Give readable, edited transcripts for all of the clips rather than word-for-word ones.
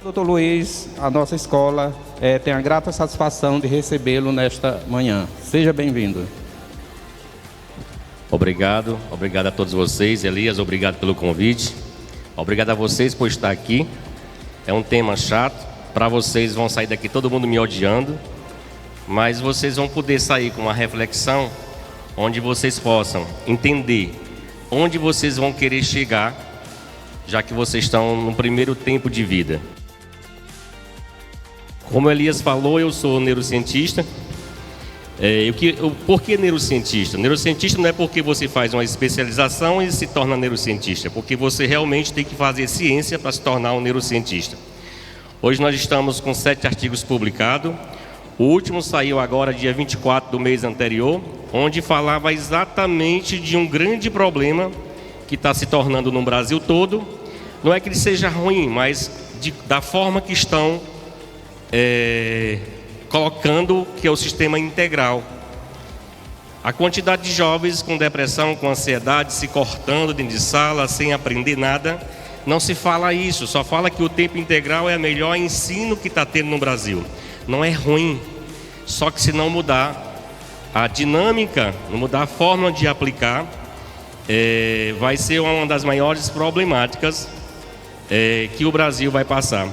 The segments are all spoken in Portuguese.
Doutor Luiz, a nossa escola tem a grata satisfação de recebê-lo nesta manhã. Seja bem-vindo. Obrigado a todos vocês. Elias, obrigado pelo convite. Obrigado a vocês por estar aqui. É um tema chato. Para vocês vão sair daqui todo mundo me odiando, mas vocês vão poder sair com uma reflexão onde vocês possam entender onde vocês vão querer chegar, já que vocês estão no primeiro tempo de vida. Como Elias falou, eu sou neurocientista. Por que neurocientista? Neurocientista não é porque você faz uma especialização e se torna neurocientista, porque você realmente tem que fazer ciência para se tornar um neurocientista. Hoje nós estamos com 7 artigos publicados. O último saiu agora dia 24 do mês anterior, onde falava exatamente de um grande problema que está se tornando no Brasil todo. Não é que ele seja ruim, mas da forma que estão colocando, que é o sistema integral. A quantidade de jovens com depressão, com ansiedade, se cortando dentro de sala, sem aprender nada, não se fala isso, só fala que o tempo integral é o melhor ensino que está tendo no Brasil. Não é ruim, só que se não mudar a dinâmica, não mudar a forma de aplicar, vai ser uma das maiores problemáticas que o Brasil vai passar.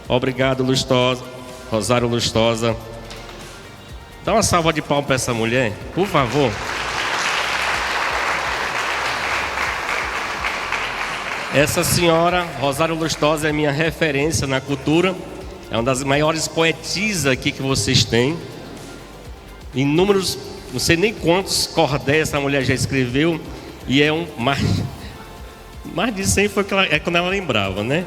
Obrigado, Lustosa, Rosário Lustosa. Dá uma salva de palmas para essa mulher, por favor. Essa senhora, Rosário Lustosa, é minha referência na cultura. É uma das maiores poetisas aqui que vocês têm. Inúmeros, não sei nem quantos cordéis essa mulher já escreveu. E mais de 100 foi quando ela lembrava, né?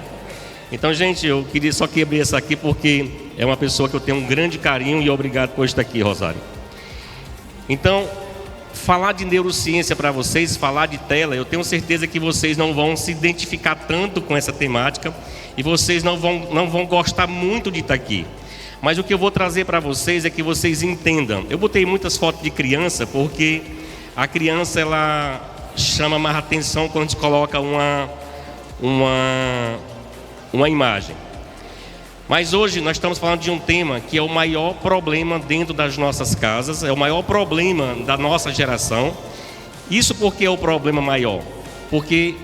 Então, gente, eu queria só quebrar essa aqui porque é uma pessoa que eu tenho um grande carinho e obrigado por estar aqui, Rosário. Então, falar de neurociência para vocês, falar de tela, eu tenho certeza que vocês não vão se identificar tanto com essa temática e vocês não vão gostar muito de estar aqui. Mas o que eu vou trazer para vocês é que vocês entendam. Eu botei muitas fotos de criança porque a criança, ela chama mais atenção quando a gente coloca uma imagem. Mas hoje nós estamos falando de um tema que é o maior problema dentro das nossas casas, é o maior problema da nossa geração. Isso porque é o problema maior? Porque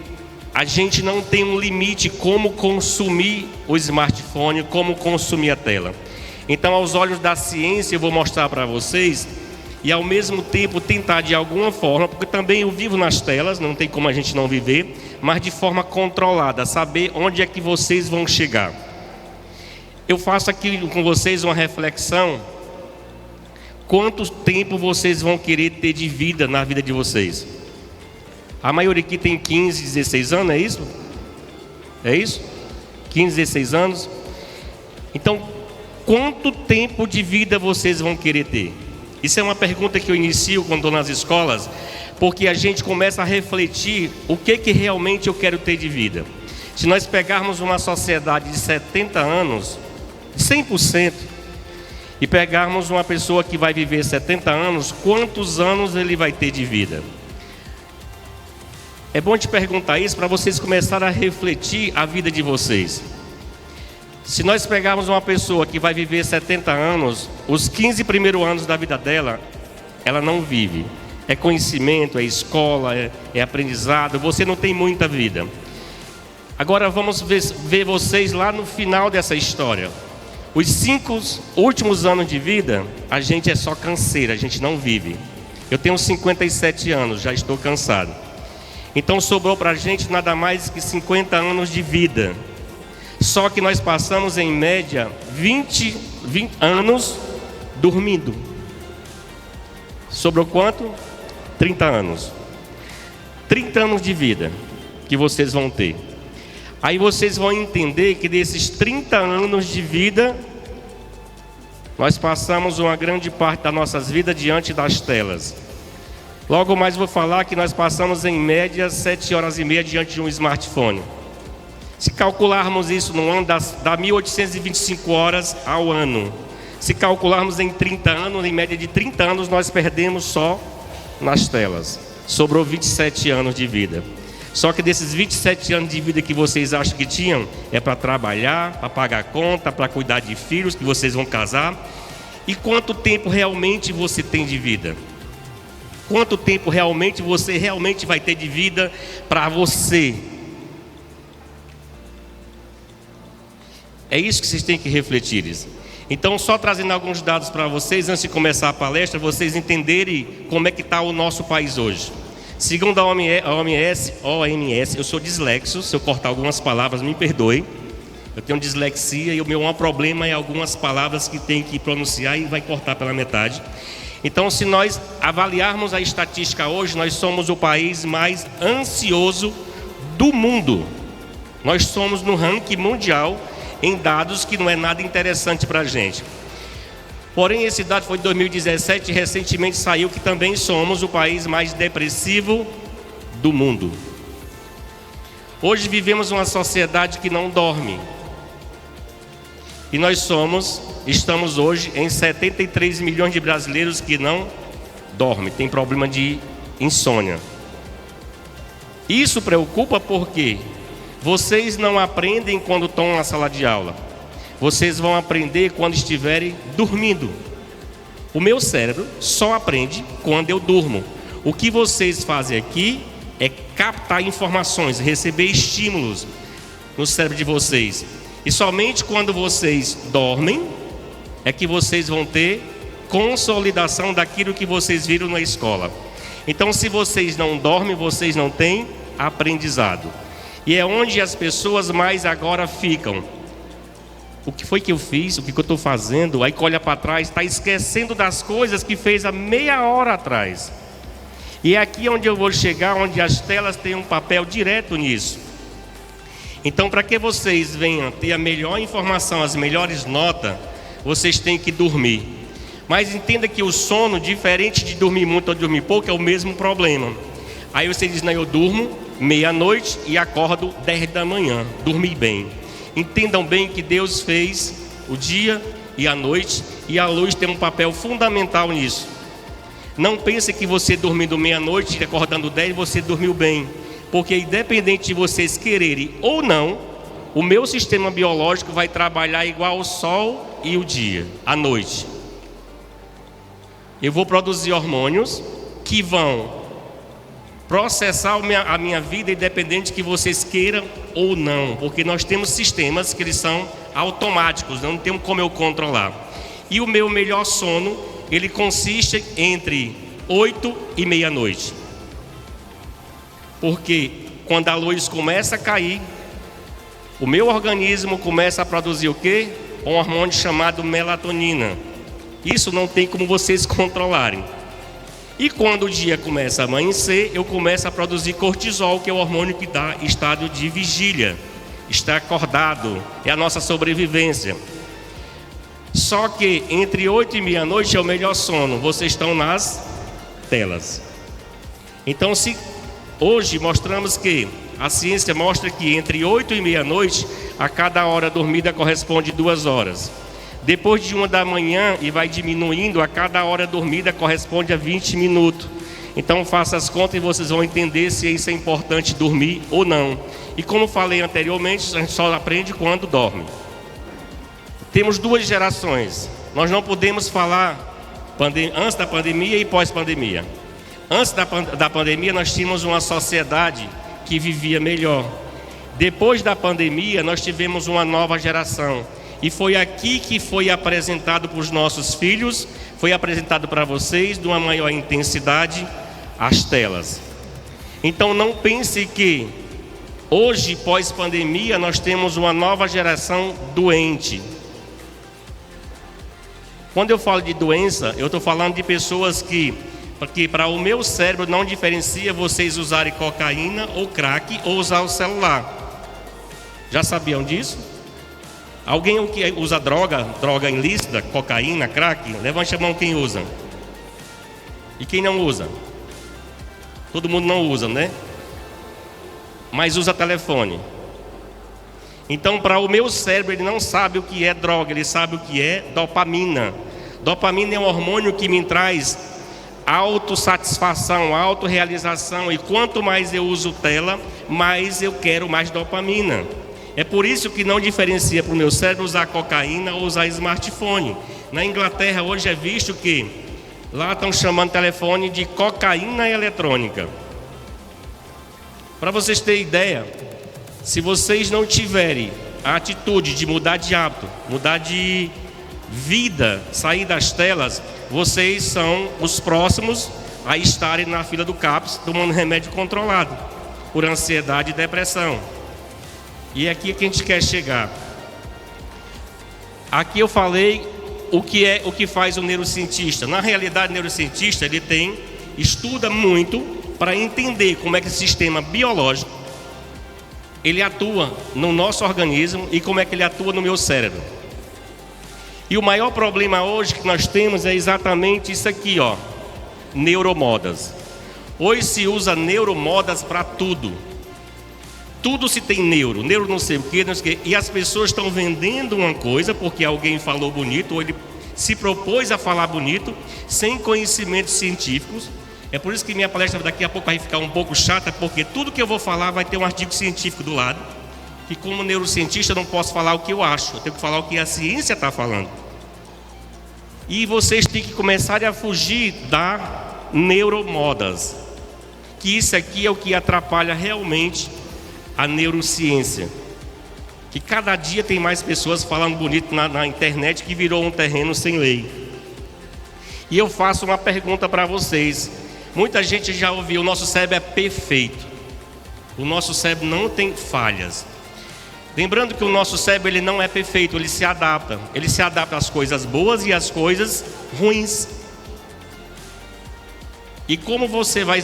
a gente não tem um limite como consumir o smartphone, como consumir a tela. Então, aos olhos da ciência, eu vou mostrar para vocês e ao mesmo tempo tentar de alguma forma, porque também eu vivo nas telas, não tem como a gente não viver, mas de forma controlada, saber onde é que vocês vão chegar. Eu faço aqui com vocês uma reflexão. Quanto tempo vocês vão querer ter de vida na vida de vocês? A maioria aqui tem 15, 16 anos, é isso? É isso? 15, 16 anos? Então, quanto tempo de vida vocês vão querer ter? Isso é uma pergunta que eu inicio quando estou nas escolas, porque a gente começa a refletir o que realmente eu quero ter de vida. Se nós pegarmos uma sociedade de 70 anos, 100%, e pegarmos uma pessoa que vai viver 70 anos, quantos anos ele vai ter de vida? É bom te perguntar isso para vocês começarem a refletir a vida de vocês. Se nós pegarmos uma pessoa que vai viver 70 anos, os 15 primeiros anos da vida dela, ela não vive. É conhecimento, é escola, é aprendizado, você não tem muita vida. Agora vamos ver vocês lá no final dessa história. Os 5 últimos anos de vida, a gente é só canseira, a gente não vive. Eu tenho 57 anos, já estou cansado. Então sobrou para a gente nada mais que 50 anos de vida. Só que nós passamos em média 20 anos dormindo. Sobrou quanto? 30 anos. 30 anos de vida que vocês vão ter. Aí vocês vão entender que desses 30 anos de vida, nós passamos uma grande parte das nossas vidas diante das telas. Logo mais vou falar que nós passamos em média 7 horas e meia diante de um smartphone. Se calcularmos isso no ano, dá 1.825 horas ao ano. Se calcularmos em 30 anos, em média de 30 anos, nós perdemos só nas telas. Sobrou 27 anos de vida. Só que desses 27 anos de vida que vocês acham que tinham, é para trabalhar, para pagar conta, para cuidar de filhos, que vocês vão casar. E quanto tempo realmente você tem de vida? Quanto tempo realmente você vai ter de vida para você? É isso que vocês têm que refletir. Então, só trazendo alguns dados para vocês, antes de começar a palestra, vocês entenderem como é que está o nosso país hoje. Segundo a OMS, eu sou dislexo, se eu cortar algumas palavras, me perdoe. Eu tenho dislexia e o meu maior problema é algumas palavras que tem que pronunciar e vai cortar pela metade. Então, se nós avaliarmos a estatística hoje, nós somos o país mais ansioso do mundo. Nós somos no ranking mundial em dados que não é nada interessante para a gente. Porém, esse dado foi de 2017 e recentemente saiu que também somos o país mais depressivo do mundo. Hoje vivemos uma sociedade que não dorme. E nós estamos hoje em 73 milhões de brasileiros que não dormem, tem problema de insônia. Isso preocupa porque vocês não aprendem quando estão na sala de aula. Vocês vão aprender quando estiverem dormindo. O meu cérebro só aprende quando eu durmo. O que vocês fazem aqui é captar informações, receber estímulos no cérebro de vocês. E somente quando vocês dormem é que vocês vão ter consolidação daquilo que vocês viram na escola. Então, se vocês não dormem, vocês não têm aprendizado. E é onde as pessoas mais agora ficam. O que foi que eu fiz? O que eu estou fazendo? Aí olha para trás, está esquecendo das coisas que fez há meia hora atrás. E é aqui onde eu vou chegar, onde as telas têm um papel direto nisso. Então, para que vocês venham ter a melhor informação, as melhores notas, vocês têm que dormir. Mas entenda que o sono, diferente de dormir muito ou dormir pouco, é o mesmo problema. Aí você diz, não, eu durmo meia-noite e acordo 10 da manhã, dormi bem. Entendam bem que Deus fez o dia e a noite, e a luz tem um papel fundamental nisso. Não pense que você dormindo meia-noite e acordando 10, você dormiu bem. Porque independente de vocês quererem ou não, o meu sistema biológico vai trabalhar igual o sol e o dia, à noite. Eu vou produzir hormônios que vão processar a minha vida, independente que vocês queiram ou não. Porque nós temos sistemas que eles são automáticos, não tem como eu controlar. E o meu melhor sono, ele consiste entre 8 e meia-noite. Porque quando a luz começa a cair, o meu organismo começa a produzir o quê? Um hormônio chamado melatonina. Isso não tem como vocês controlarem. E quando o dia começa a amanhecer, eu começo a produzir cortisol, que é o hormônio que dá estado de vigília. Está acordado, é a nossa sobrevivência. Só que entre 8 e meia-noite é o melhor sono. Vocês estão nas telas. Então, se hoje mostramos que a ciência mostra que entre 8 e meia-noite, a cada hora dormida corresponde 2 horas. Depois de 1 da manhã e vai diminuindo, a cada hora dormida corresponde a 20 minutos. Então faça as contas e vocês vão entender se isso é importante dormir ou não. E como falei anteriormente, a gente só aprende quando dorme. Temos 2 gerações. Nós não podemos falar antes da pandemia e pós-pandemia. Antes da pandemia nós tínhamos uma sociedade que vivia melhor. Depois da pandemia nós tivemos uma nova geração. E foi aqui que foi apresentado para os nossos filhos, foi apresentado para vocês, de uma maior intensidade, as telas. Então não pense que hoje, pós-pandemia, nós temos uma nova geração doente. Quando eu falo de doença, eu estou falando de pessoas que para o meu cérebro não diferencia vocês usarem cocaína ou crack ou usar o celular. Já sabiam disso? Alguém que usa droga ilícita, cocaína, crack, levante a mão quem usa. E quem não usa? Todo mundo não usa, né? Mas usa telefone. Então, para o meu cérebro, ele não sabe o que é droga, ele sabe o que é dopamina. Dopamina é um hormônio que me traz autossatisfação, autorrealização, e quanto mais eu uso tela, mais eu quero mais dopamina. É por isso que não diferencia para o meu cérebro usar cocaína ou usar smartphone. Na Inglaterra hoje é visto que lá estão chamando telefone de cocaína eletrônica. Para vocês terem ideia, se vocês não tiverem a atitude de mudar de hábito, mudar de vida, sair das telas, vocês são os próximos a estarem na fila do CAPS tomando remédio controlado por ansiedade e depressão. E é aqui que a gente quer chegar. Aqui eu falei o que faz o neurocientista. Na realidade, o neurocientista estuda muito para entender como é que esse sistema biológico ele atua no nosso organismo e como é que ele atua no meu cérebro. E o maior problema hoje que nós temos é exatamente isso aqui, ó, neuromodas. Hoje se usa neuromodas para tudo. Tudo se tem neuro não sei o que, não sei o que. E as pessoas estão vendendo uma coisa porque alguém falou bonito, ou ele se propôs a falar bonito, sem conhecimentos científicos. É por isso que minha palestra daqui a pouco vai ficar um pouco chata, porque tudo que eu vou falar vai ter um artigo científico do lado. Que como neurocientista eu não posso falar o que eu acho, eu tenho que falar o que a ciência está falando. E vocês têm que começar a fugir da neuromodas. Que isso aqui é o que atrapalha realmente a neurociência. Que cada dia tem mais pessoas falando bonito na internet, que virou um terreno sem lei. E eu faço uma pergunta para vocês. Muita gente já ouviu, o nosso cérebro é perfeito. O nosso cérebro não tem falhas. Lembrando que o nosso cérebro ele não é perfeito, ele se adapta. Ele se adapta às coisas boas e às coisas ruins. E como você vai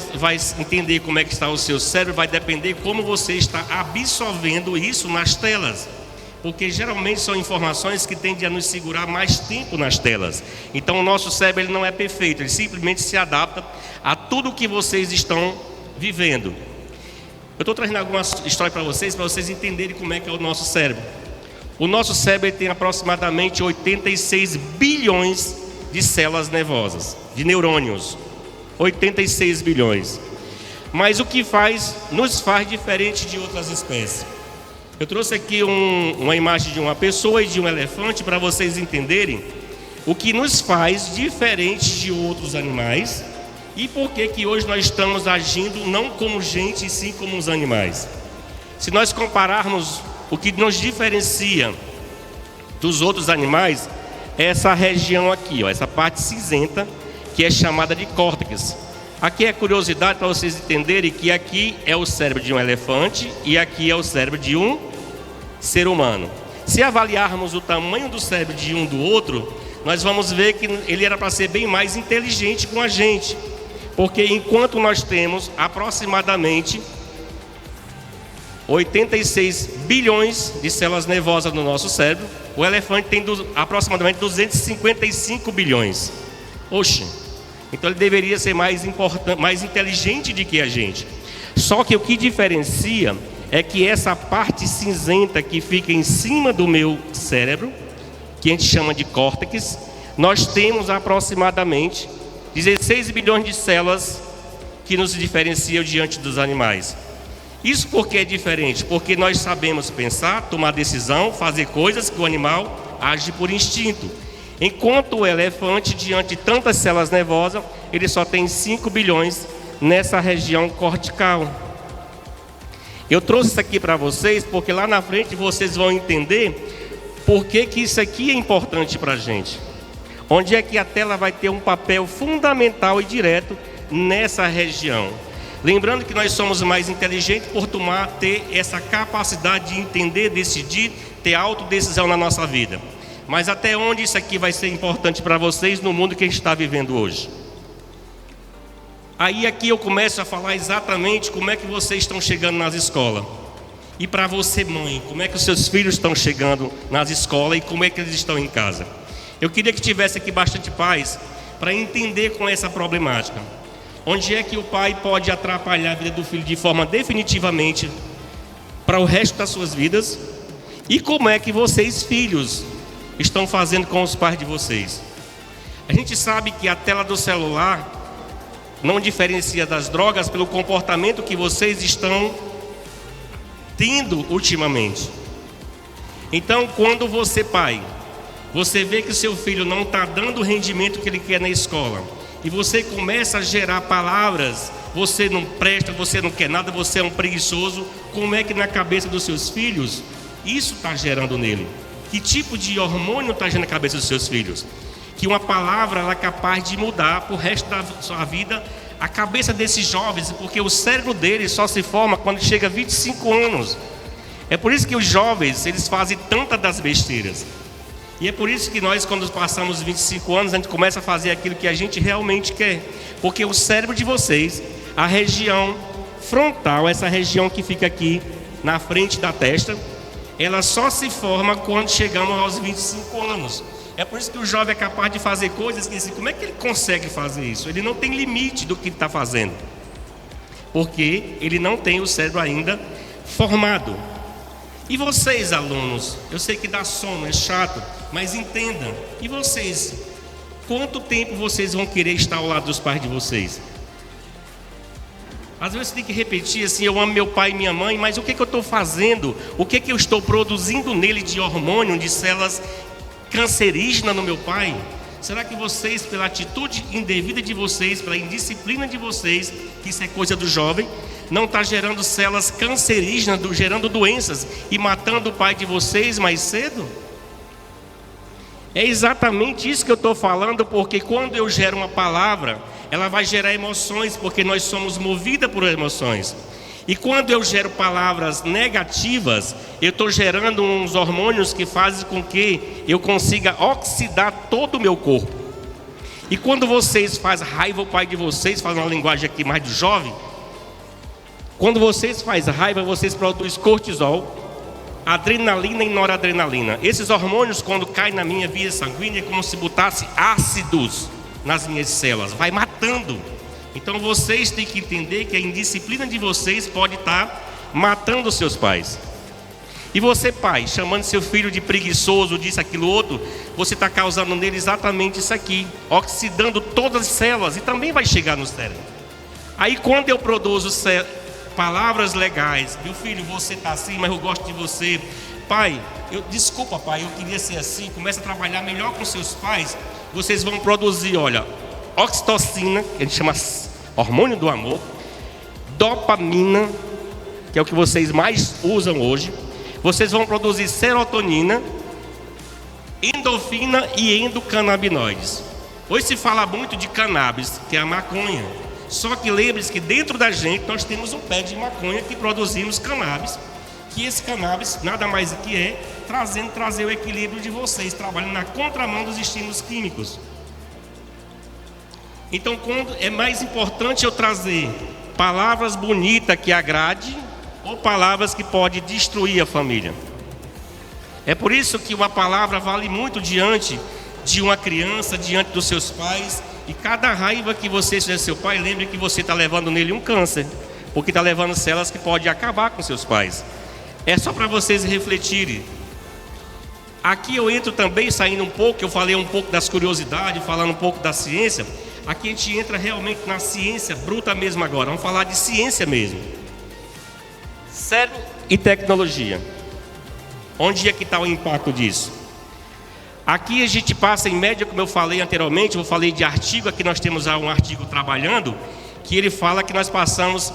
entender como é que está o seu cérebro, vai depender como você está absorvendo isso nas telas. Porque geralmente são informações que tendem a nos segurar mais tempo nas telas. Então o nosso cérebro ele não é perfeito, ele simplesmente se adapta a tudo que vocês estão vivendo. Eu estou trazendo algumas histórias para vocês entenderem como é que é o nosso cérebro. O nosso cérebro ele tem aproximadamente 86 bilhões de células nervosas, de neurônios. 86 bilhões. Mas o que nos faz diferente de outras espécies? Eu trouxe aqui uma imagem de uma pessoa e de um elefante para vocês entenderem o que nos faz diferente de outros animais e por que hoje nós estamos agindo não como gente, e sim como os animais. Se nós compararmos o que nos diferencia dos outros animais, é essa região aqui, ó, essa parte cinzenta, que é chamada de córtex. Aqui é curiosidade para vocês entenderem que aqui é o cérebro de um elefante e aqui é o cérebro de um ser humano. Se avaliarmos o tamanho do cérebro de um do outro, nós vamos ver que ele era para ser bem mais inteligente com a gente. Porque enquanto nós temos aproximadamente 86 bilhões de células nervosas no nosso cérebro, o elefante tem aproximadamente 255 bilhões. Oxe! Então ele deveria ser mais importante, mais inteligente do que a gente. Só que o que diferencia é que essa parte cinzenta que fica em cima do meu cérebro, que a gente chama de córtex, nós temos aproximadamente 16 bilhões de células que nos diferenciam diante dos animais. Isso porque é diferente? Porque nós sabemos pensar, tomar decisão, fazer coisas que o animal age por instinto. Enquanto o elefante, diante de tantas células nervosas, ele só tem 5 bilhões nessa região cortical. Eu trouxe isso aqui para vocês, porque lá na frente vocês vão entender por que isso aqui é importante para a gente. Onde é que a tela vai ter um papel fundamental e direto nessa região. Lembrando que nós somos mais inteligentes por ter essa capacidade de entender, decidir, ter autodecisão na nossa vida. Mas até onde isso aqui vai ser importante para vocês no mundo que a gente está vivendo hoje? Aí aqui eu começo a falar exatamente como é que vocês estão chegando nas escolas. E para você, mãe, como é que os seus filhos estão chegando nas escolas e como é que eles estão em casa? Eu queria que tivesse aqui bastante paz para entender com essa problemática. Onde é que o pai pode atrapalhar a vida do filho de forma definitivamente para o resto das suas vidas? E como é que vocês, filhos, estão fazendo com os pais de vocês? A gente sabe que a tela do celular não diferencia das drogas pelo comportamento que vocês estão tendo ultimamente. Então, quando você, pai, você vê que o seu filho não está dando o rendimento que ele quer na escola, e você começa a gerar palavras: você não presta, você não quer nada, você é um preguiçoso. Como é que na cabeça dos seus filhos isso está gerando nele? Que tipo de hormônio está gerando na cabeça dos seus filhos? Que uma palavra ela é capaz de mudar para o resto da sua vida a cabeça desses jovens, porque o cérebro deles só se forma quando chega a 25 anos. É por isso que os jovens, eles fazem tantas das besteiras. E é por isso que nós, quando passamos 25 anos, a gente começa a fazer aquilo que a gente realmente quer. Porque o cérebro de vocês, a região frontal, essa região que fica aqui na frente da testa, ela só se forma quando chegamos aos 25 anos. É por isso que o jovem é capaz de fazer coisas que assim, como é que ele consegue fazer isso? Ele não tem limite do que ele está fazendo, porque ele não tem o cérebro ainda formado. E vocês, alunos, eu sei que dá sono, é chato, mas entendam. E vocês, quanto tempo vocês vão querer estar ao lado dos pais de vocês? Às vezes você tem que repetir assim: eu amo meu pai e minha mãe, mas o que eu estou fazendo? O que eu estou produzindo nele de hormônio, de células cancerígenas no meu pai? Será que vocês, pela atitude indevida de vocês, pela indisciplina de vocês, que isso é coisa do jovem, não está gerando células cancerígenas, gerando doenças e matando o pai de vocês mais cedo? É exatamente isso que eu estou falando, porque quando eu gero uma palavra, ela vai gerar emoções, porque nós somos movidos por emoções. E quando eu gero palavras negativas, eu estou gerando uns hormônios que fazem com que eu consiga oxidar todo o meu corpo. E quando vocês fazem raiva ao pai de vocês, fazem uma linguagem aqui mais do jovem, quando vocês fazem raiva, vocês produzem cortisol, adrenalina e noradrenalina. Esses hormônios, quando caem na minha via sanguínea, é como se botasse ácidos nas minhas células, vai matando. Então vocês têm que entender que a indisciplina de vocês pode estar matando os seus pais. E você, pai, chamando seu filho de preguiçoso, disso, aquilo, outro, você está causando nele exatamente isso aqui, oxidando todas as células, e também vai chegar no cérebro. Aí quando eu produzo palavras legais: meu filho, você está assim, mas eu gosto de você. Pai, desculpa pai, eu queria ser assim. Começa a trabalhar melhor com seus pais. Vocês vão produzir, olha, oxitocina, que a gente chama hormônio do amor, dopamina, que é o que vocês mais usam hoje. Vocês vão produzir serotonina, endorfina e endocannabinoides. Hoje se fala muito de cannabis, que é a maconha. Só que lembre-se que dentro da gente nós temos um pé de maconha que produzimos cannabis. Que esse cannabis nada mais que é trazer o equilíbrio de vocês, trabalhando na contramão dos estímulos químicos. Então, quando é mais importante eu trazer palavras bonitas que agrade, ou palavras que podem destruir a família? É por isso que uma palavra vale muito diante de uma criança, diante dos seus pais. E cada raiva que você fizer seu pai, lembre que você está levando nele um câncer, porque está levando células que podem acabar com seus pais. É só para vocês refletirem. Aqui eu entro também, saindo um pouco, eu falei um pouco das curiosidades, falando um pouco da ciência. Aqui a gente entra realmente na ciência bruta mesmo agora. Vamos falar de ciência mesmo. Cérebro e tecnologia. Onde é que está o impacto disso? Aqui a gente passa em média, como eu falei anteriormente, eu falei de artigo, aqui nós temos um artigo trabalhando, que ele fala que nós passamos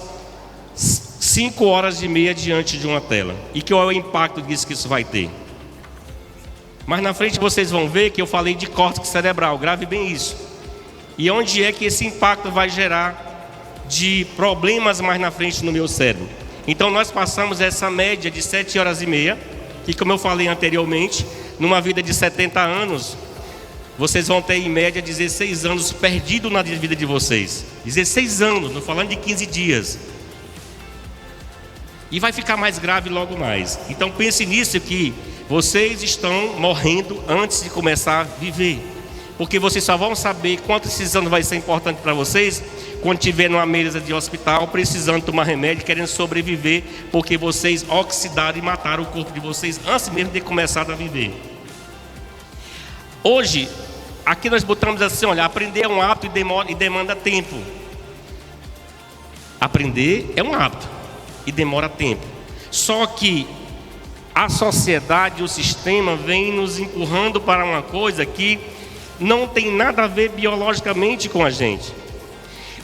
5 horas e meia diante de uma tela. E qual é o impacto disso que isso vai ter? Mas na frente vocês vão ver que eu falei de córtex cerebral, grave bem isso. E onde é que esse impacto vai gerar de problemas mais na frente no meu cérebro? Então nós passamos essa média de 7 horas e meia, e como eu falei anteriormente, numa vida de 70 anos, vocês vão ter em média 16 anos perdidos na vida de vocês. 16 anos, não falando de 15 dias. E vai ficar mais grave logo mais. Então pense nisso, que vocês estão morrendo antes de começar a viver. Porque vocês só vão saber quanto esses anos vai ser importante para vocês quando estiver numa mesa de hospital, precisando tomar remédio, querendo sobreviver, porque vocês oxidaram e mataram o corpo de vocês antes mesmo de começar a viver. Hoje, aqui nós botamos assim, olha, aprender é um hábito e demanda tempo. Aprender é um hábito e demora tempo. Só que a sociedade, o sistema vem nos empurrando para uma coisa que não tem nada a ver biologicamente com a gente.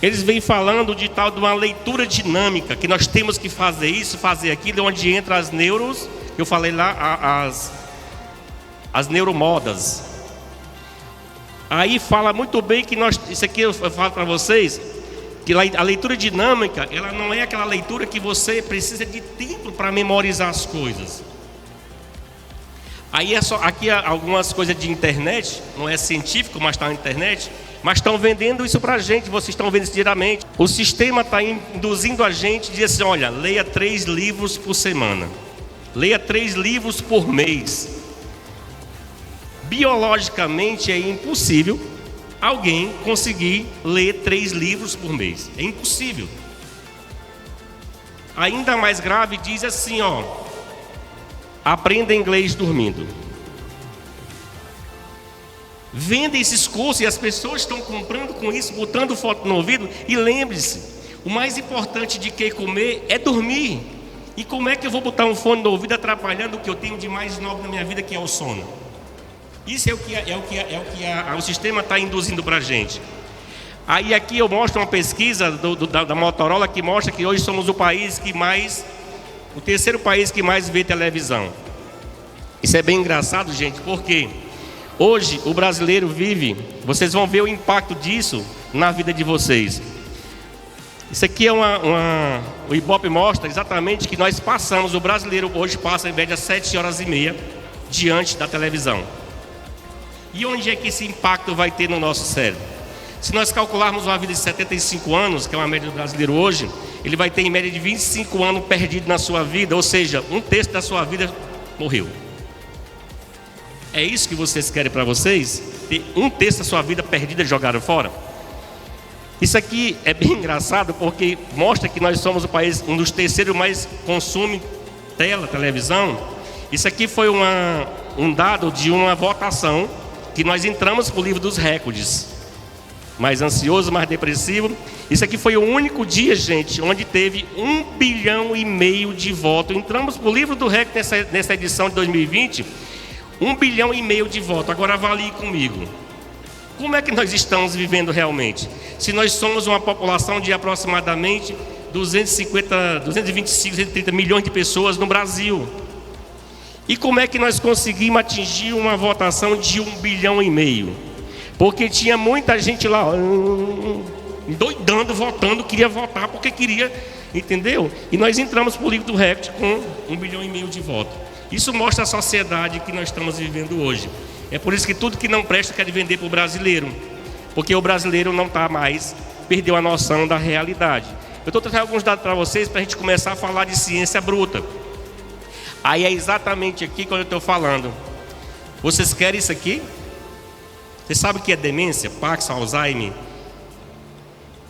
Eles vêm falando de tal de uma leitura dinâmica, que nós temos que fazer isso, fazer aquilo, onde entra as neuros, eu falei lá, as neuromodas. Aí fala muito bem que isso aqui eu falo para vocês, que a leitura dinâmica, ela não é aquela leitura que você precisa de tempo para memorizar as coisas. Aí aqui algumas coisas de internet, não é científico, mas está na internet, mas estão vendendo isso para a gente, vocês estão vendo isso diariamente. O sistema está induzindo a gente, diz assim, olha, leia 3 livros por semana, leia 3 livros por mês. Biologicamente é impossível alguém conseguir ler 3 livros por mês, é impossível. Ainda mais grave, diz assim, ó, aprenda inglês dormindo. Vendem esses cursos e as pessoas estão comprando com isso, botando foto no ouvido. E lembre-se, o mais importante de que comer é dormir. E como é que eu vou botar um fone no ouvido atrapalhando o que eu tenho de mais nobre na minha vida, que é o sono? Isso é o que o sistema está induzindo para a gente. Aí aqui eu mostro uma pesquisa da Motorola que mostra que hoje somos o terceiro país que mais vê televisão. Isso é bem engraçado, gente, porque hoje o brasileiro vive, vocês vão ver o impacto disso na vida de vocês. Isso aqui é o Ibope mostra exatamente que nós passamos, o brasileiro hoje passa em média 7 horas e meia diante da televisão. E onde é que esse impacto vai ter no nosso cérebro? Se nós calcularmos uma vida de 75 anos, que é uma média do brasileiro hoje, ele vai ter em média de 25 anos perdido na sua vida, ou seja, 1/3 da sua vida morreu. É isso que vocês querem para vocês? Ter 1/3 da sua vida perdida e jogada fora? Isso aqui é bem engraçado porque mostra que nós somos o país, um dos terceiros mais consome televisão. Isso aqui foi um dado de uma votação que nós entramos para o livro dos recordes. Mais ansioso, mais depressivo. Isso aqui foi o único dia, gente, onde teve 1,5 bilhão de votos. Entramos para o livro do recorde nessa edição de 2020. 1,5 bilhão de votos. Agora avalie comigo. Como é que nós estamos vivendo realmente? Se nós somos uma população de aproximadamente 250, 225, 230 milhões de pessoas no Brasil. E como é que nós conseguimos atingir uma votação de 1,5 bilhão? Porque tinha muita gente lá, doidando, votando, queria votar porque queria, entendeu? E nós entramos para o livro do recorde com 1,5 bilhão de votos. Isso mostra a sociedade que nós estamos vivendo hoje. É por isso que tudo que não presta quer vender para o brasileiro. Porque o brasileiro não está mais, perdeu a noção da realidade. Eu estou trazendo alguns dados para vocês para a gente começar a falar de ciência bruta. Aí é exatamente aqui quando eu estou falando. Vocês querem isso aqui? Você sabe o que é demência, Parkinson, Alzheimer?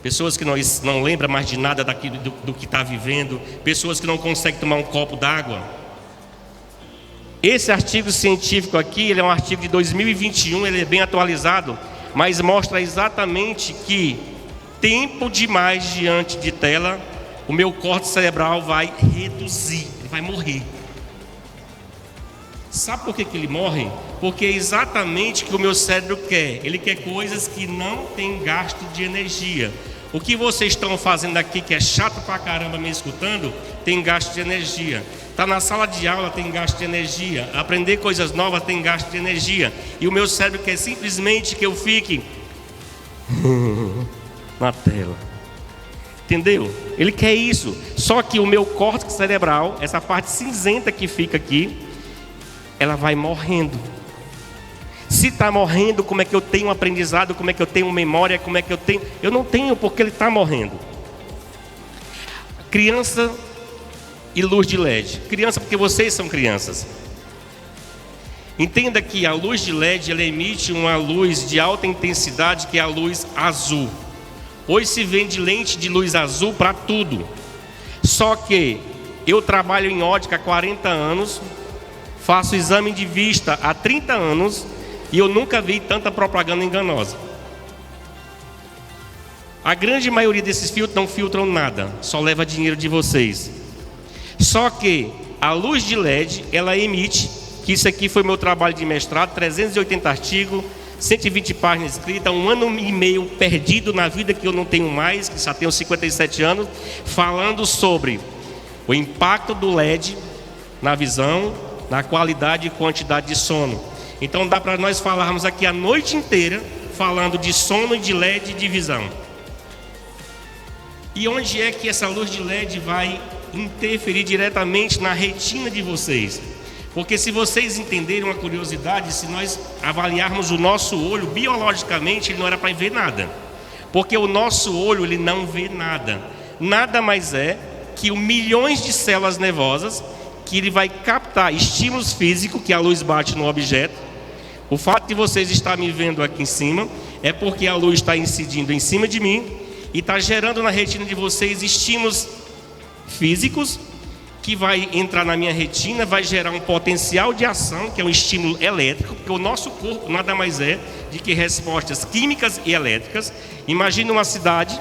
Pessoas que não lembram mais de nada do que está vivendo. Pessoas que não conseguem tomar um copo d'água. Esse artigo científico aqui, ele é um artigo de 2021, ele é bem atualizado, mas mostra exatamente que tempo demais diante de tela, o meu córtex cerebral vai reduzir, ele vai morrer. Sabe por que ele morre? Porque é exatamente o que o meu cérebro quer. Ele quer coisas que não tem gasto de energia. O que vocês estão fazendo aqui, que é chato pra caramba me escutando, tem gasto de energia. Está na sala de aula, tem gasto de energia. Aprender coisas novas tem gasto de energia. E o meu cérebro quer simplesmente que eu fique na tela. Entendeu? Ele quer isso. Só que o meu córtex cerebral, essa parte cinzenta que fica aqui, ela vai morrendo. Se está morrendo, como é que eu tenho aprendizado? Como é que eu tenho memória? Como é que eu tenho? Eu não tenho, porque ele está morrendo. Criança e luz de LED. Criança, porque vocês são crianças. Entenda que a luz de LED, ela emite uma luz de alta intensidade, que é a luz azul. Hoje se vende lente de luz azul para tudo. Só que eu trabalho em ótica há 40 anos, faço exame de vista há 30 anos e eu nunca vi tanta propaganda enganosa. A grande maioria desses filtros não filtram nada, só leva dinheiro de vocês. Só que a luz de LED, ela emite, que isso aqui foi meu trabalho de mestrado, 380 artigos, 120 páginas escritas, 1 ano e meio perdido na vida que eu não tenho mais, que já tenho 57 anos, falando sobre o impacto do LED na visão, na qualidade e quantidade de sono. Então dá para nós falarmos aqui a noite inteira, falando de sono, de LED e de visão. E onde é que essa luz de LED vai interferir diretamente na retina de vocês? Porque se vocês entenderem uma curiosidade, se nós avaliarmos o nosso olho, biologicamente ele não era para ver nada. Porque o nosso olho ele não vê nada. Nada mais é que milhões de células nervosas que ele vai captar estímulos físicos que a luz bate no objeto. O fato de vocês estarem me vendo aqui em cima é porque a luz está incidindo em cima de mim e está gerando na retina de vocês estímulos físicos que vai entrar na minha retina, vai gerar um potencial de ação, que é um estímulo elétrico, porque o nosso corpo nada mais é de que respostas químicas e elétricas. Imagina uma cidade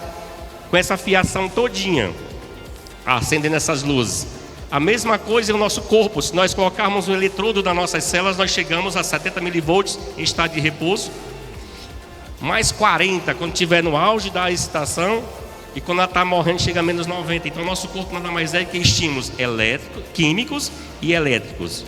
com essa fiação todinha, acendendo essas luzes. A mesma coisa é o nosso corpo. Se nós colocarmos um eletrodo nas nossas células, nós chegamos a 70 milivolts em estado de repouso, mais 40 quando estiver no auge da excitação, e quando ela está morrendo chega a menos 90. Então nosso corpo nada mais é que estímulos elétricos, químicos e elétricos.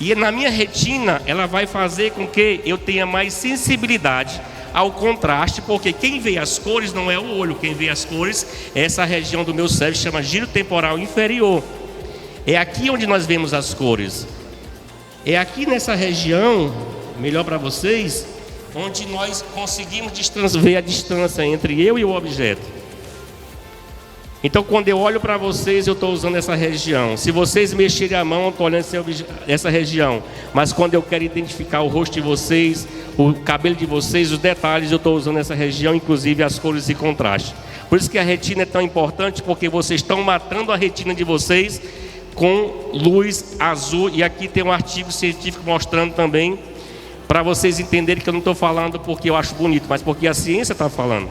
E na minha retina ela vai fazer com que eu tenha mais sensibilidade ao contraste, porque quem vê as cores não é o olho, quem vê as cores é essa região do meu cérebro que chama giro temporal inferior. É aqui onde nós vemos as cores. É aqui nessa região, melhor para vocês, onde nós conseguimos ver a distância entre eu e o objeto. Então quando eu olho para vocês, eu estou usando essa região. Se vocês mexerem a mão, eu estou olhando essa região. Mas quando eu quero identificar o rosto de vocês, o cabelo de vocês, os detalhes, eu estou usando essa região, inclusive as cores e contraste. Por isso que a retina é tão importante, porque vocês estão matando a retina de vocês com luz azul. E aqui tem um artigo científico mostrando também, para vocês entenderem que eu não estou falando porque eu acho bonito, mas porque a ciência está falando.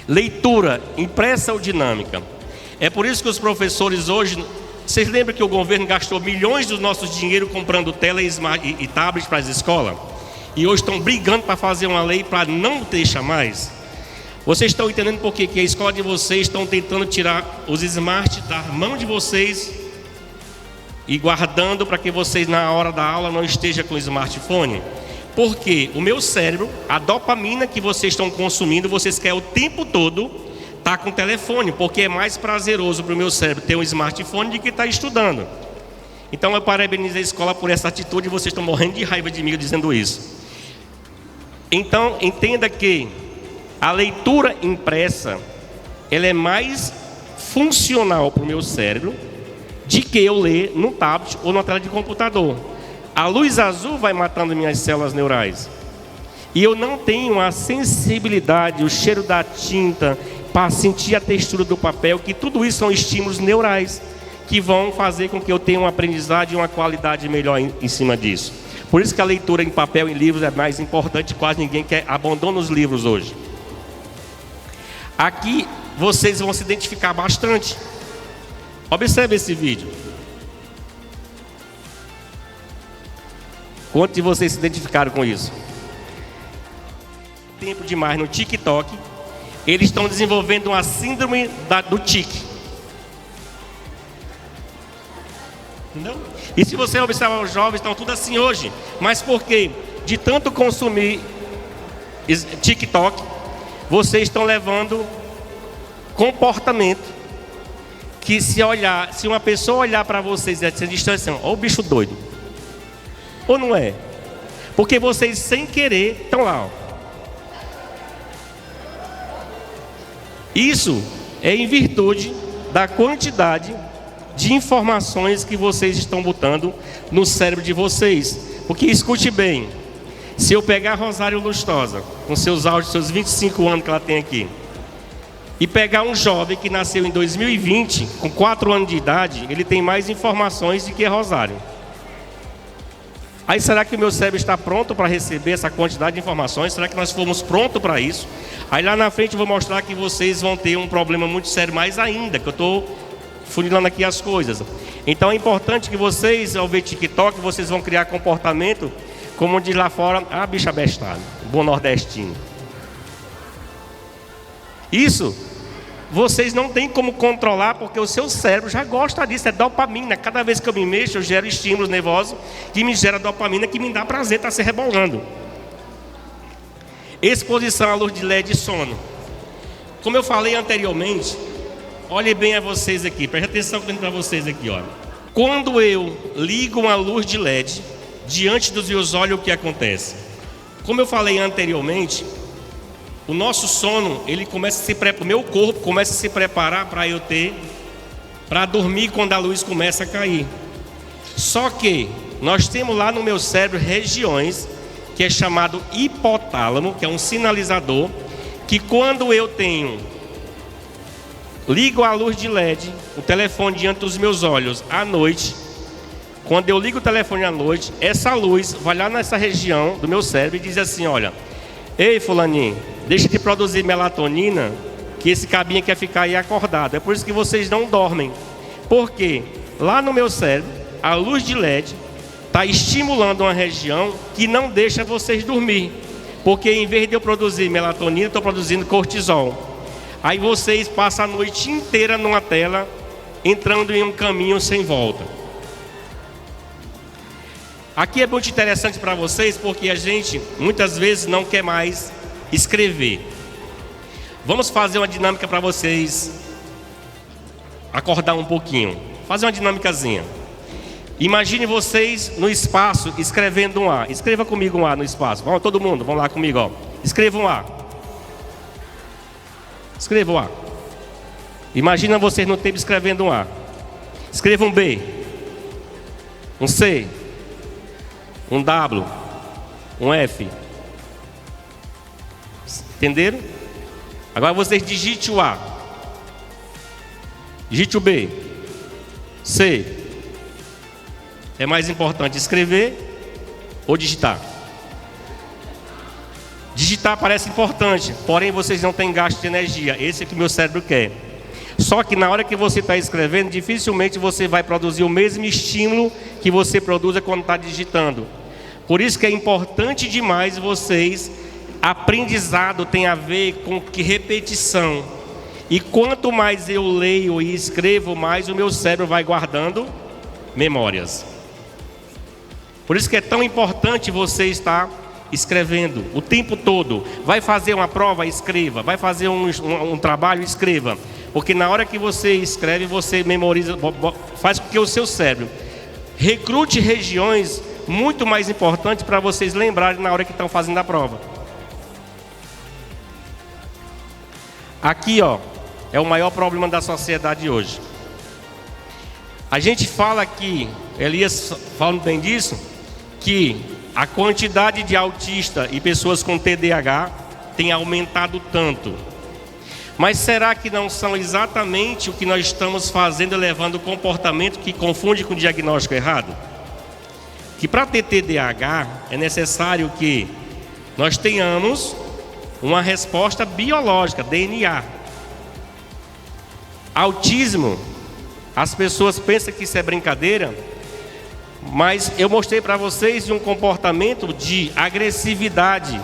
Leitura, impressa ou dinâmica. É por isso que os professores hoje, vocês lembram que o governo gastou milhões do nosso dinheiro comprando tela e tablets para as escolas? E hoje estão brigando para fazer uma lei para não deixar mais? Vocês estão entendendo por que a escola de vocês estão tentando tirar os smart da mão de vocês e guardando para que vocês na hora da aula não estejam com o smartphone? Porque o meu cérebro, a dopamina que vocês estão consumindo, vocês querem o tempo todo estar com o telefone, porque é mais prazeroso para o meu cérebro ter um smartphone do que estar estudando. Então eu parabenizo a escola por essa atitude e vocês estão morrendo de raiva de mim dizendo isso. Então entenda que a leitura impressa, ela é mais funcional para o meu cérebro de que eu ler no tablet ou na tela de computador. A luz azul vai matando minhas células neurais. E eu não tenho a sensibilidade, o cheiro da tinta, para sentir a textura do papel, que tudo isso são estímulos neurais, que vão fazer com que eu tenha uma aprendizagem e uma qualidade melhor em cima disso. Por isso que a leitura em papel e livros é mais importante, quase ninguém abandona os livros hoje. Aqui vocês vão se identificar bastante. Observe esse vídeo. Quantos de vocês se identificaram com isso? Tempo demais no TikTok, eles estão desenvolvendo uma síndrome do tique. Entendeu? E se você observar os jovens, estão tudo assim hoje. Mas por quê? De tanto consumir TikTok, vocês estão levando comportamento que se uma pessoa olhar para vocês e dizer distância, ó, o bicho doido. Ou não é? Porque vocês sem querer estão lá, ó. Isso é em virtude da quantidade de informações que vocês estão botando no cérebro de vocês. Porque escute bem, se eu pegar a Rosário Lustosa, com seus áudios, seus 25 anos que ela tem aqui, e pegar um jovem que nasceu em 2020, com 4 anos de idade, ele tem mais informações do que a Rosário. Aí será que o meu cérebro está pronto para receber essa quantidade de informações? Será que nós fomos prontos para isso? Aí lá na frente eu vou mostrar que vocês vão ter um problema muito sério mais ainda, que eu estou funilando aqui as coisas. Então é importante que vocês, ao ver TikTok, vocês vão criar comportamento, como diz lá fora, bicha bestada, bom nordestino. Isso vocês não têm como controlar, porque o seu cérebro já gosta disso, é dopamina. Cada vez que eu me mexo, eu gero estímulos nervosos que me gera dopamina, que me dá prazer estar se rebolando. Exposição à luz de LED e sono. Como eu falei anteriormente, olhem bem a vocês aqui, preste atenção para vocês aqui, olha. Quando eu ligo uma luz de LED diante dos meus olhos, o que acontece? Como eu falei anteriormente, o nosso sono, ele começa a se preparar, o meu corpo começa a se preparar para dormir quando a luz começa a cair. Só que nós temos lá no meu cérebro regiões que é chamado hipotálamo, que é um sinalizador, que quando eu ligo a luz de LED, o telefone diante dos meus olhos à noite, quando eu ligo o telefone à noite, essa luz vai lá nessa região do meu cérebro e diz assim, olha, ei fulaninho, deixa de produzir melatonina, que esse cabinho quer ficar aí acordado. É por isso que vocês não dormem. Porque lá no meu cérebro, a luz de LED está estimulando uma região que não deixa vocês dormir. Porque em vez de eu produzir melatonina, estou produzindo cortisol. Aí vocês passam a noite inteira numa tela, entrando em um caminho sem volta. Aqui é muito interessante para vocês, porque a gente muitas vezes não quer mais escrever. Vamos fazer uma dinâmica para vocês acordar um pouquinho. Fazer uma dinâmicazinha. Imagine vocês no espaço escrevendo um A. Escreva comigo um A no espaço. Vamos, todo mundo, vamos lá comigo, ó. Escreva um A. Escreva um A. Imagina vocês no tempo escrevendo um A. Escreva um B, um C, um W, um F. Entenderam? Agora vocês digite o A, digite o B, C. É mais importante escrever ou digitar? Digitar parece importante, porém vocês não têm gasto de energia. Esse é que o meu cérebro quer. Só que na hora que você está escrevendo, dificilmente você vai produzir o mesmo estímulo que você produz quando está digitando. Por isso que é importante demais vocês, aprendizado tem a ver com repetição. E quanto mais eu leio e escrevo, mais o meu cérebro vai guardando memórias. Por isso que é tão importante você estar escrevendo o tempo todo. Vai fazer uma prova, escreva. Vai fazer um trabalho, escreva. Porque na hora que você escreve, você memoriza, faz com que o seu cérebro recrute regiões muito mais importantes para vocês lembrarem na hora que estão fazendo a prova. Aqui, ó, é o maior problema da sociedade hoje. A gente fala aqui, Elias falando bem disso, que a quantidade de autistas e pessoas com TDAH tem aumentado tanto. Mas será que não são exatamente o que nós estamos fazendo, levando o comportamento que confunde com o diagnóstico errado? Que para ter TDAH é necessário que nós tenhamos uma resposta biológica, DNA. Autismo, as pessoas pensam que isso é brincadeira, mas eu mostrei para vocês um comportamento de agressividade,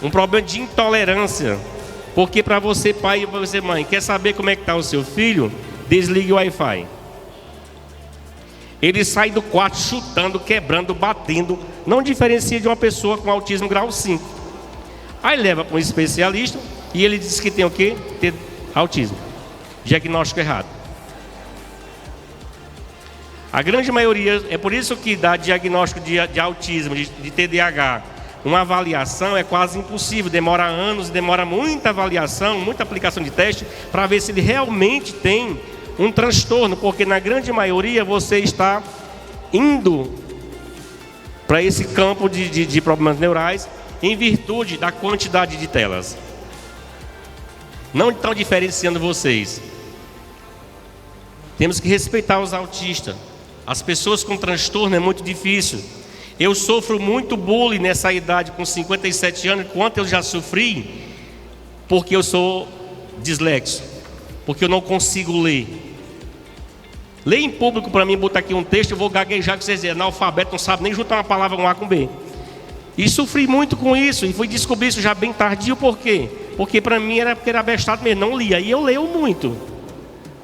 um problema de intolerância. Porque para você pai e para você mãe, quer saber como é que está o seu filho? Desligue o Wi-Fi. Ele sai do quarto chutando, quebrando, batendo. Não diferencia de uma pessoa com autismo grau 5. Aí leva para um especialista e ele diz que tem o quê? Ter autismo. Diagnóstico errado. A grande maioria, é por isso que dá diagnóstico de autismo, de TDAH. Uma avaliação é quase impossível, demora anos, demora muita avaliação, muita aplicação de teste para ver se ele realmente tem um transtorno, porque na grande maioria você está indo para esse campo de problemas neurais em virtude da quantidade de telas. Não estão diferenciando vocês. Temos que respeitar os autistas. As pessoas com transtorno é muito difícil. Eu sofro muito bullying nessa idade, com 57 anos, quanto eu já sofri, porque eu sou dislexo, porque eu não consigo ler. Ler em público para mim, botar aqui um texto, eu vou gaguejar, que vocês dizem, analfabeto, não sabe nem juntar uma palavra com A com B. E sofri muito com isso, e fui descobrir isso já bem tardio, por quê? Porque para mim era porque era abestado mesmo, não lia, e eu leio muito.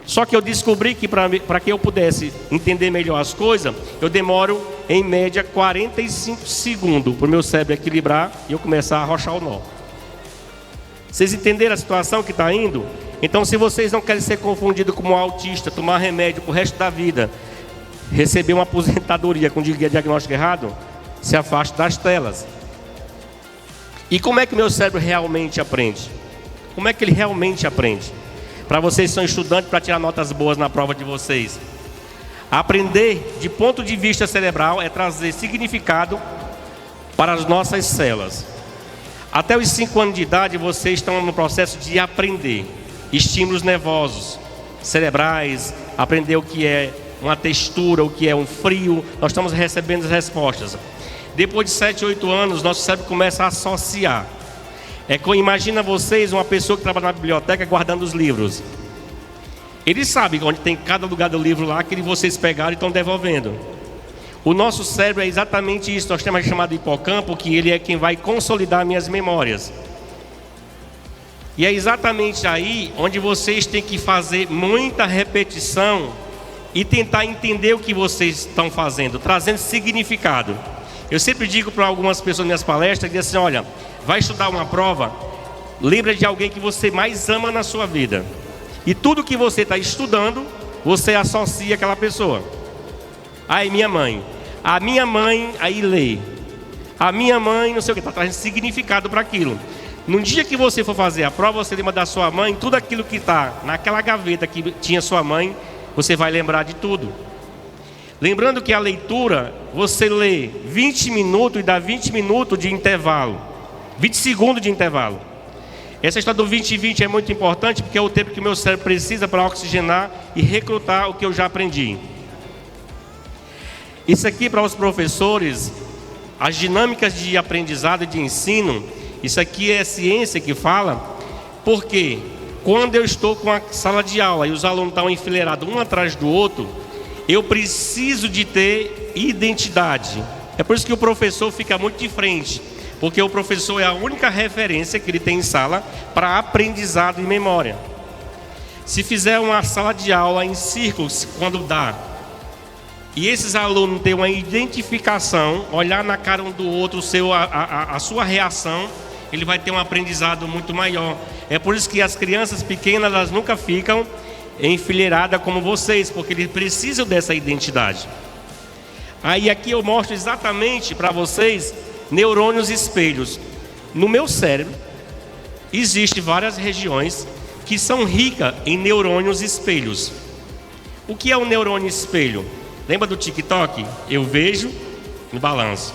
Só que eu descobri que para que eu pudesse entender melhor as coisas, eu demoro em média 45 segundos para o meu cérebro equilibrar e eu começar a arrochar o nó. Vocês entenderam a situação que está indo? Então, se vocês não querem ser confundidos como um autista, tomar remédio para o resto da vida, receber uma aposentadoria com diagnóstico errado, se afaste das telas. E como é que meu cérebro realmente aprende? Como é que ele realmente aprende? Para vocês que são estudantes, para tirar notas boas na prova de vocês. Aprender de ponto de vista cerebral é trazer significado para as nossas células. Até os 5 anos de idade, vocês estão no processo de aprender estímulos nervosos, cerebrais, aprender o que é uma textura, o que é um frio. Nós estamos recebendo as respostas. Depois de 7, 8 anos, nosso cérebro começa a associar. Imagina vocês uma pessoa que trabalha na biblioteca guardando os livros. Ele sabe onde tem cada lugar do livro lá que vocês pegaram e estão devolvendo. O nosso cérebro é exatamente isso. Nós temos chamado de hipocampo, que ele é quem vai consolidar minhas memórias. E é exatamente aí onde vocês têm que fazer muita repetição e tentar entender o que vocês estão fazendo, trazendo significado. Eu sempre digo para algumas pessoas nas minhas palestras, assim, olha, vai estudar uma prova, lembra de alguém que você mais ama na sua vida. E tudo que você está estudando, você associa aquela pessoa. Aí minha mãe. A minha mãe, aí lê. A minha mãe, não sei o que, está trazendo significado para aquilo. No dia que você for fazer a prova, você lembra da sua mãe, tudo aquilo que está naquela gaveta que tinha sua mãe, você vai lembrar de tudo. Lembrando que a leitura, você lê 20 minutos e dá 20 minutos de intervalo. 20 segundos de intervalo. Essa história do 20 e 20 é muito importante, porque é o tempo que o meu cérebro precisa para oxigenar e recrutar o que eu já aprendi. Isso aqui para os professores, as dinâmicas de aprendizado e de ensino, isso aqui é ciência que fala, porque quando eu estou com a sala de aula e os alunos estão enfileirados um atrás do outro, eu preciso de ter identidade. É por isso que o professor fica muito de frente, porque o professor é a única referência que ele tem em sala para aprendizado e memória. Se fizer uma sala de aula em círculos, quando dá, e esses alunos têm uma identificação, olhar na cara um do outro, a sua reação, ele vai ter um aprendizado muito maior. É por isso que as crianças pequenas, elas nunca ficam enfileiradas como vocês, porque eles precisam dessa identidade. Aí aqui eu mostro exatamente para vocês neurônios espelhos. No meu cérebro existem várias regiões que são ricas em neurônios espelhos. O que é um neurônio espelho? Lembra do TikTok? Eu vejo no balanço.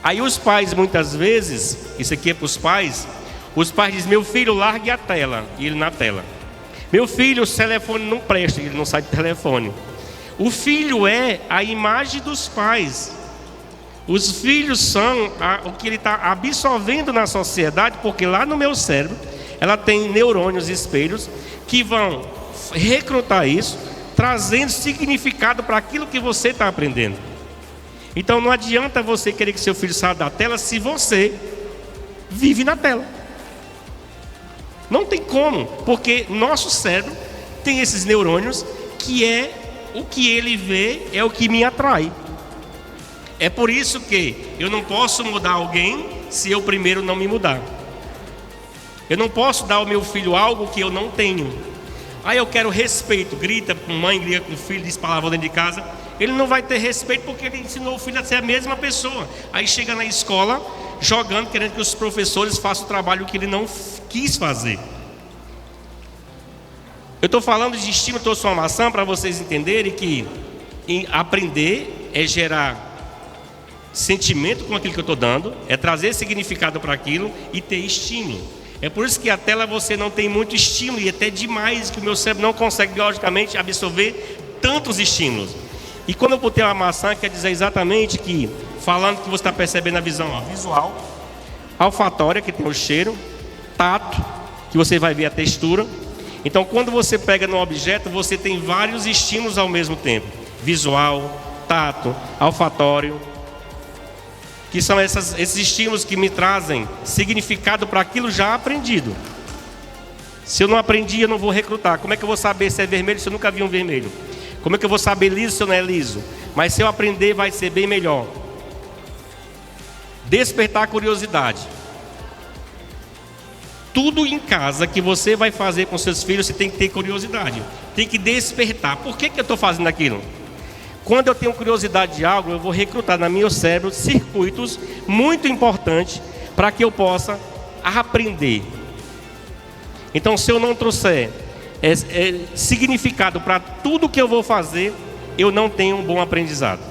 Aí os pais muitas vezes, isso aqui é para os pais dizem, meu filho, largue a tela, e ele na tela. Meu filho, o telefone não presta, ele não sai do telefone. O filho é a imagem dos pais. Os filhos são o que ele está absorvendo na sociedade, porque lá no meu cérebro, ela tem neurônios espelhos que vão recrutar isso, trazendo significado para aquilo que você está aprendendo. Então não adianta você querer que seu filho saia da tela se você vive na tela. Não tem como, porque nosso cérebro tem esses neurônios que é o que ele vê, é o que me atrai. É por isso que eu não posso mudar alguém se eu primeiro não me mudar. Eu não posso dar ao meu filho algo que eu não tenho. Aí eu quero respeito, grita com mãe, grita com filho, diz palavra dentro de casa. Ele não vai ter respeito porque ele ensinou o filho a ser a mesma pessoa. Aí chega na escola jogando, querendo que os professores façam o trabalho que ele não quis fazer. Eu estou falando de estímulo e transformação para vocês entenderem que aprender é gerar sentimento com aquilo que eu estou dando, é trazer significado para aquilo e ter estímulo. É por isso que a tela você não tem muito estímulo, e até demais, que o meu cérebro não consegue biologicamente absorver tantos estímulos. E quando eu botei uma maçã, quer dizer exatamente que, falando que você está percebendo a visão visual, olfatória, que tem o cheiro, tato, que você vai ver a textura. Então, quando você pega no objeto, você tem vários estímulos ao mesmo tempo: visual, tato, olfatório, que são esses estímulos que me trazem significado para aquilo já aprendido. Se eu não aprendi, eu não vou recrutar. Como é que eu vou saber se é vermelho se eu nunca vi um vermelho? Como é que eu vou saber liso se eu não é liso? Mas se eu aprender, vai ser bem melhor. Despertar a curiosidade. Tudo em casa que você vai fazer com seus filhos, você tem que ter curiosidade. Tem que despertar. Por que eu estou fazendo aquilo? Quando eu tenho curiosidade de algo, eu vou recrutar no meu cérebro circuitos muito importantes para que eu possa aprender. Então, se eu não trouxer significado para tudo que eu vou fazer, eu não tenho um bom aprendizado.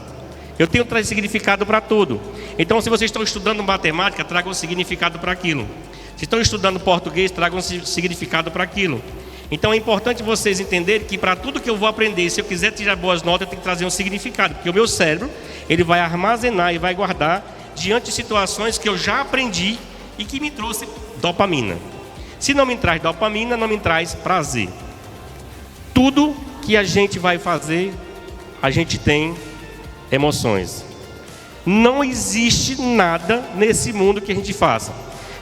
Eu tenho que trazer significado para tudo. Então, se vocês estão estudando matemática, tragam significado para aquilo. Se estão estudando português, tragam significado para aquilo. Então, é importante vocês entenderem que para tudo que eu vou aprender, se eu quiser tirar boas notas, eu tenho que trazer um significado. Porque o meu cérebro, ele vai armazenar e vai guardar diante de situações que eu já aprendi e que me trouxe dopamina. Se não me traz dopamina, não me traz prazer. Tudo que a gente vai fazer, a gente tem emoções. Não existe nada nesse mundo que a gente faça,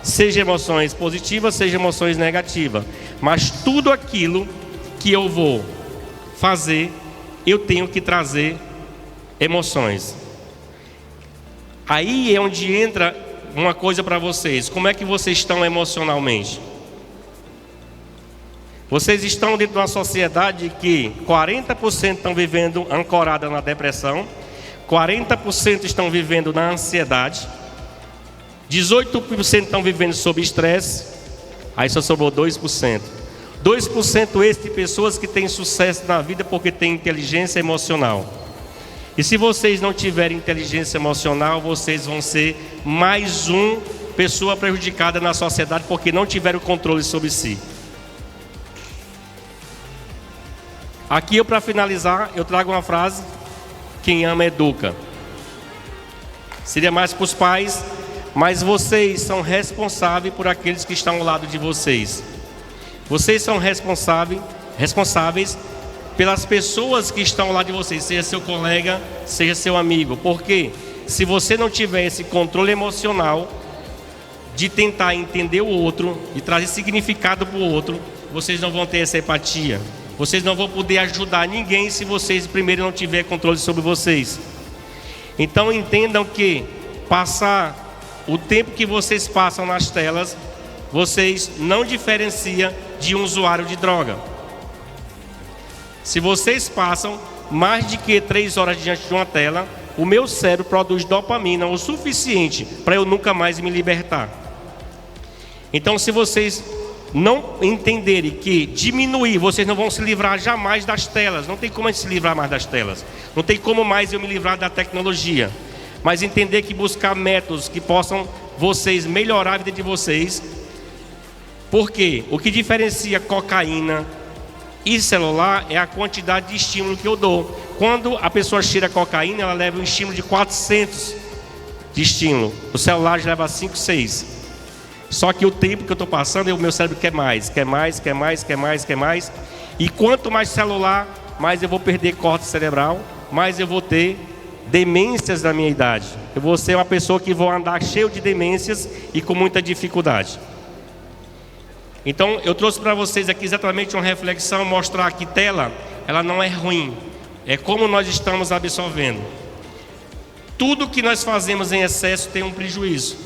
seja emoções positivas, seja emoções negativas, mas tudo aquilo que eu vou fazer, eu tenho que trazer emoções. Aí é onde entra uma coisa para vocês: como é que vocês estão emocionalmente? Vocês estão dentro de uma sociedade que 40% estão vivendo ancorada na depressão, 40% estão vivendo na ansiedade, 18% estão vivendo sob estresse, aí só sobrou 2%. 2% esse de pessoas que têm sucesso na vida porque têm inteligência emocional. E se vocês não tiverem inteligência emocional, vocês vão ser mais uma pessoa prejudicada na sociedade porque não tiveram controle sobre si. Aqui, para finalizar, eu trago uma frase: quem ama educa. Seria mais para os pais, mas vocês são responsáveis por aqueles que estão ao lado de vocês. Vocês são responsáveis pelas pessoas que estão ao lado de vocês, seja seu colega, seja seu amigo. Porque se você não tiver esse controle emocional de tentar entender o outro, de trazer significado para o outro, vocês não vão ter essa empatia. Vocês não vão poder ajudar ninguém se vocês primeiro não tiverem controle sobre vocês. Então entendam que passar o tempo que vocês passam nas telas, vocês não diferenciam de um usuário de droga. Se vocês passam mais de que 3 horas diante de uma tela, o meu cérebro produz dopamina o suficiente para eu nunca mais me libertar. Então, se vocês não entenderem que diminuir, vocês não vão se livrar jamais das telas. Não tem como a gente se livrar mais das telas. Não tem como mais eu me livrar da tecnologia. Mas entender que buscar métodos que possam vocês melhorar a vida de vocês. Porque o que diferencia cocaína e celular é a quantidade de estímulo que eu dou. Quando a pessoa cheira cocaína, ela leva um estímulo de 400 de estímulo. O celular já leva 5, 6. Só que o tempo que eu estou passando, o meu cérebro quer mais. E quanto mais celular, mais eu vou perder córtex cerebral, mais eu vou ter demências da minha idade. Eu vou ser uma pessoa que vou andar cheio de demências e com muita dificuldade. Então eu trouxe para vocês aqui exatamente uma reflexão, mostrar que tela, ela não é ruim. É como nós estamos absorvendo. Tudo que nós fazemos em excesso tem um prejuízo.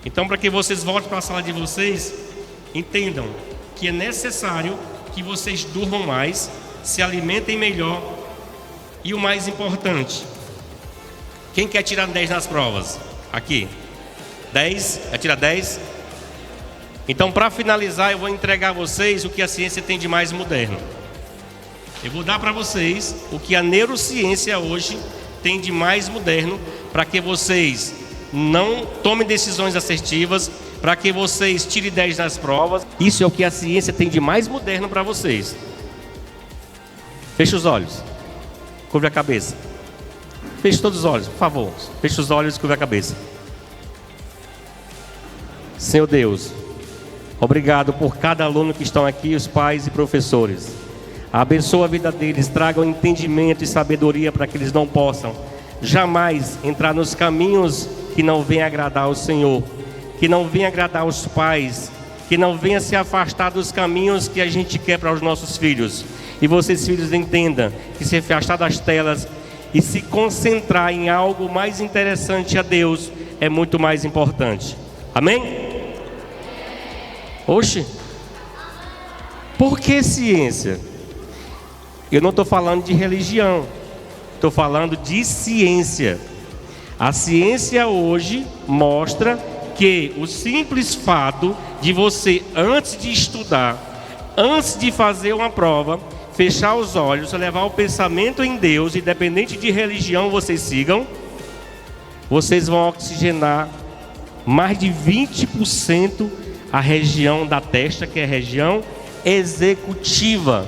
Então, para que vocês voltem para a sala de vocês, entendam que é necessário que vocês durmam mais, se alimentem melhor e o mais importante, quem quer tirar 10 nas provas? Aqui. 10? Vai tirar 10? Então, para finalizar, eu vou entregar a vocês o que a ciência tem de mais moderno. Eu vou dar para vocês o que a neurociência hoje tem de mais moderno, para que vocês não tomem decisões assertivas, para que vocês tirem 10 nas provas. Isso é o que a ciência tem de mais moderno para vocês. Feche os olhos. Curve a cabeça. Feche todos os olhos, por favor. Feche os olhos e curve a cabeça. Senhor Deus, obrigado por cada aluno que estão aqui, os pais e professores. Abençoa a vida deles, traga entendimento e sabedoria para que eles não possam jamais entrar nos caminhos que não venham agradar ao Senhor, que não venham agradar os pais, que não venha se afastar dos caminhos que a gente quer para os nossos filhos. E vocês, filhos, entendam que se afastar das telas e se concentrar em algo mais interessante a Deus é muito mais importante. Amém? Oxe, por que ciência? Eu não estou falando de religião, estou falando de ciência. A ciência hoje mostra que o simples fato de você, antes de estudar, antes de fazer uma prova, fechar os olhos, levar o pensamento em Deus, independente de religião vocês sigam, vocês vão oxigenar mais de 20% a região da testa, que é a região executiva.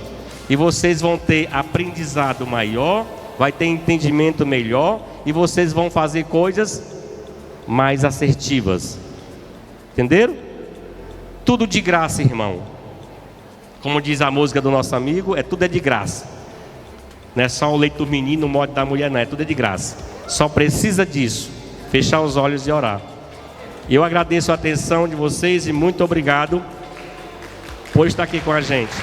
E vocês vão ter aprendizado maior, vai ter entendimento melhor e vocês vão fazer coisas mais assertivas. Entenderam? Tudo de graça, irmão. Como diz a música do nosso amigo, tudo é de graça. Não é só o leite do menino, o mote da mulher, não. Tudo é de graça. Só precisa disso. Fechar os olhos e orar. Eu agradeço a atenção de vocês e muito obrigado por estar aqui com a gente.